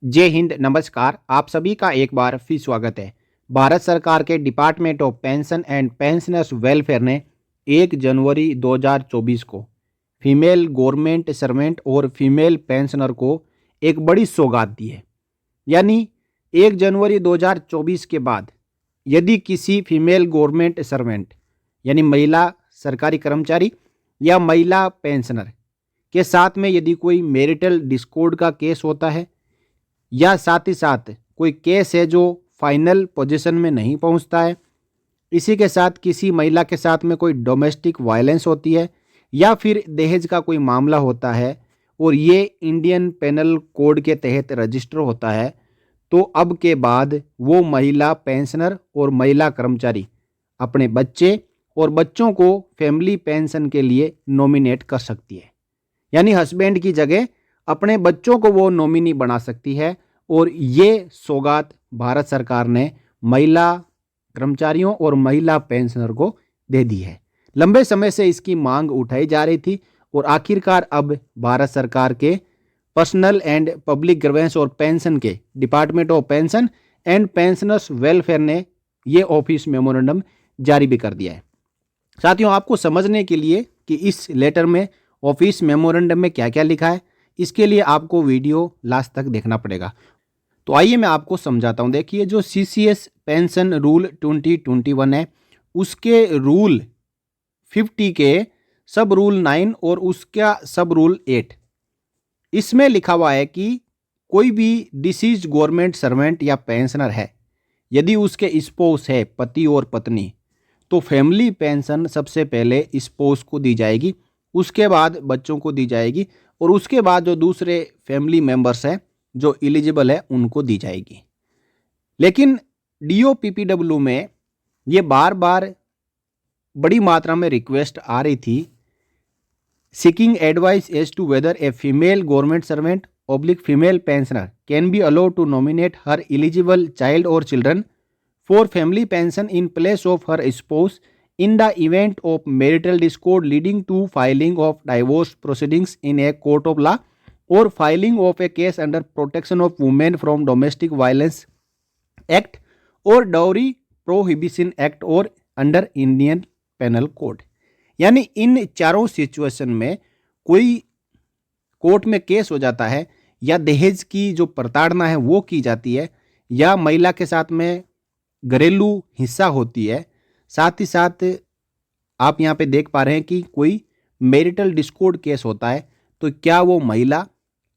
जय हिंद, नमस्कार। आप सभी का एक बार फिर स्वागत है। भारत सरकार के department of pension and pensioners welfare ने 1 जनवरी 2024 को फीमेल गवर्नमेंट सर्वेंट और फीमेल पेंशनर को एक बड़ी सौगात दी है। यानी 1 जनवरी 2024 के बाद यदि किसी फीमेल गवर्नमेंट सर्वेंट यानी महिला सरकारी कर्मचारी या महिला पेंशनर के साथ में यदि कोई मैरिटल डिस्कॉर्ड का केस होता है या साथ ही साथ कोई केस है जो फाइनल पोजीशन में नहीं पहुंचता है, इसी के साथ किसी महिला के साथ में कोई डोमेस्टिक वायलेंस होती है या फिर दहेज का कोई मामला होता है और ये इंडियन पेनल कोड के तहत रजिस्टर होता है, तो अब के बाद वो महिला पेंशनर और महिला कर्मचारी अपने बच्चे और बच्चों को फैमिली पेंशन के लिए नॉमिनेट कर सकती है। यानी हस्बैंड की जगह अपने बच्चों को वो नॉमिनी बना सकती है और ये सौगात भारत सरकार ने महिला कर्मचारियों और महिला पेंशनर को दे दी है। लंबे समय से इसकी मांग उठाई जा रही थी और आखिरकार अब भारत सरकार के पर्सनल एंड पब्लिक ग्रीवेंस और पेंशन के department of pension and pensioners welfare ने ये ऑफिस मेमोरेंडम जारी भी कर दिया है। साथियों, आपको समझने के लिए कि इस लेटर में ऑफिस मेमोरेंडम में क्या क्या लिखा है, इसके लिए आपको वीडियो लास्ट तक देखना पड़ेगा। तो आइए मैं आपको समझाता हूं। देखिए, जो सीसीएस पेंशन रूल 2021 है, उसके रूल 50 के सब रूल 9 और उसका सब रूल 8, इसमें लिखा हुआ है कि कोई भी डिसीज गवर्नमेंट सर्वेंट या पेंशनर है, यदि उसके स्पोस है पति और पत्नी, तो फैमिली पेंशन सबसे पहले स्पोस को दी जाएगी, उसके बाद बच्चों को दी जाएगी और उसके बाद जो दूसरे फैमिली मेंबर्स हैं जो एलिजिबल है उनको दी जाएगी। लेकिन डीओपीपीडब्ल्यू में ये बार बार बड़ी मात्रा में रिक्वेस्ट आ रही थी, seeking advice as to whether a female government servant oblique female pensioner can be allowed to nominate her eligible child और children for family pension in place of her spouse in the event of marital discord leading to filing of divorce proceedings in a court of law or filing of a case under protection of women from domestic violence act or dowry prohibition act or under Indian penal code। यानी इन चारों situation में कोई court में case हो जाता है या दहेज की जो प्रताड़ना है वो की जाती है या महिला के साथ में घरेलू हिंसा होती है, साथ ही साथ आप यहाँ पे देख पा रहे हैं कि कोई मैरिटल डिस्कॉर्ड केस होता है, तो क्या वो महिला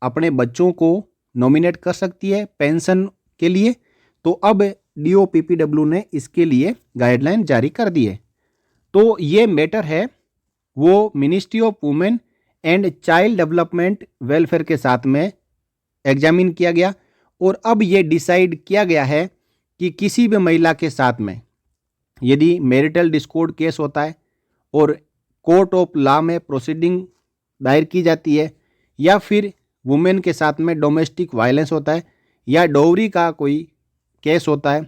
अपने बच्चों को नॉमिनेट कर सकती है पेंशन के लिए? तो अब डीओपीपीडब्ल्यू ने इसके लिए गाइडलाइन जारी कर दी है। तो ये मैटर है वो ministry of women and child development welfare के साथ में एग्जामिन किया गया और अब ये डिसाइड किया गया है कि किसी भी महिला के साथ में यदि मैरिटल डिस्कॉर्ड केस होता है और कोर्ट ऑफ लॉ में प्रोसीडिंग दायर की जाती है या फिर वुमेन के साथ में डोमेस्टिक वायलेंस होता है या डॉवरी का कोई केस होता है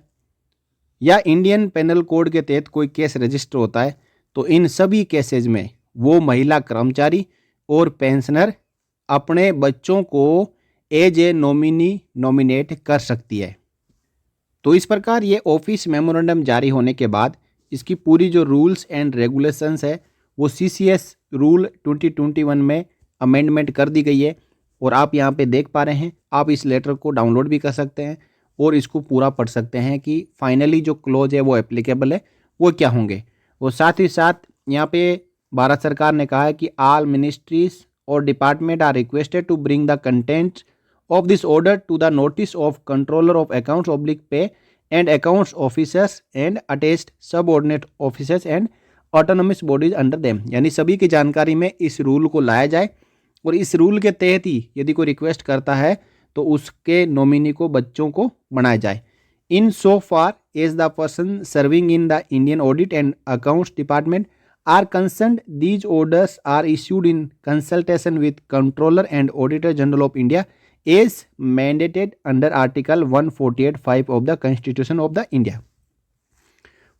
या इंडियन पेनल कोड के तहत कोई केस रजिस्टर होता है, तो इन सभी केसेज में वो महिला कर्मचारी और पेंशनर अपने बच्चों को एज ए नॉमिनी नॉमिनेट कर सकती है। तो इस प्रकार ये ऑफिस मेमोरेंडम जारी होने के बाद इसकी पूरी जो रूल्स एंड रेगुलेशंस है वो सीसीएस रूल 2021 में अमेंडमेंट कर दी गई है और आप यहाँ पे देख पा रहे हैं। आप इस लेटर को डाउनलोड भी कर सकते हैं और इसको पूरा पढ़ सकते हैं कि फाइनली जो क्लॉज है वो एप्लीकेबल है वो क्या होंगे। और साथ ही साथ यहाँ पे भारत सरकार ने कहा है कि ऑल मिनिस्ट्रीज और department are requested to bring the content of this order to the notice of controller of accounts oblique pay and accounts officers and attached subordinate officers and autonomous bodies under them। यानी सभी की जानकारी में इस rule को लाया जाए और इस रूल के तहत ही यदि कोई रिक्वेस्ट करता है तो उसके नॉमिनी को बच्चों को बनाया जाए। In so far as the person serving in the Indian audit and accounts department are concerned, these orders are issued in consultation with controller and auditor general of India is mandated under Article 148(5) of the Constitution of the India।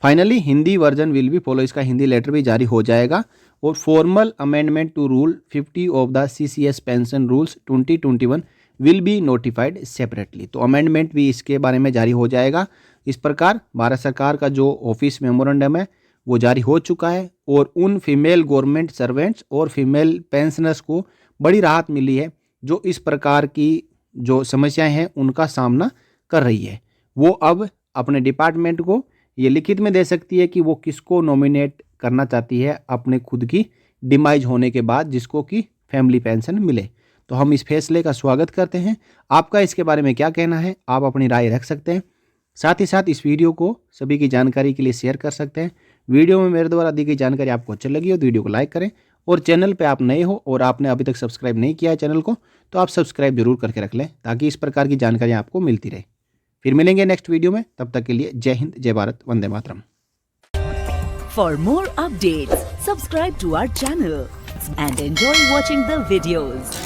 Finally Hindi version will be follow, इसका Hindi letter भी जारी हो जाएगा और formal amendment to rule 50 of the CCS pension rules 2021 will be notified separately. तो amendment भी इसके बारे में जारी हो जाएगा। इस प्रकार भारत सरकार का जो ऑफिस मेमोरेंडम है वो जारी हो चुका है और उन फीमेल गवर्नमेंट सर्वेंट्स और फीमेल पेंशनर्स को बड़ी राहत मिली है जो इस प्रकार की जो समस्याएं हैं उनका सामना कर रही है। वो अब अपने डिपार्टमेंट को ये लिखित में दे सकती है कि वो किसको नॉमिनेट करना चाहती है अपने खुद की डिमाइज होने के बाद, जिसको कि फैमिली पेंशन मिले। तो हम इस फैसले का स्वागत करते हैं। आपका इसके बारे में क्या कहना है, आप अपनी राय रख सकते हैं। साथ ही साथ इस वीडियो को सभी की जानकारी के लिए शेयर कर सकते हैं। वीडियो में मेरे द्वारा दी गई जानकारी आपको अच्छी लगी हो तो वीडियो को लाइक करें, और चैनल पे आप नए हो और आपने अभी तक सब्सक्राइब नहीं किया है चैनल को तो आप सब्सक्राइब जरूर करके रख लें ताकि इस प्रकार की जानकारी आपको मिलती रहे। फिर मिलेंगे नेक्स्ट वीडियो में, तब तक के लिए जय हिंद, जय Bharat, Vande Mataram. For more updates, subscribe to our channel and enjoy watching the videos.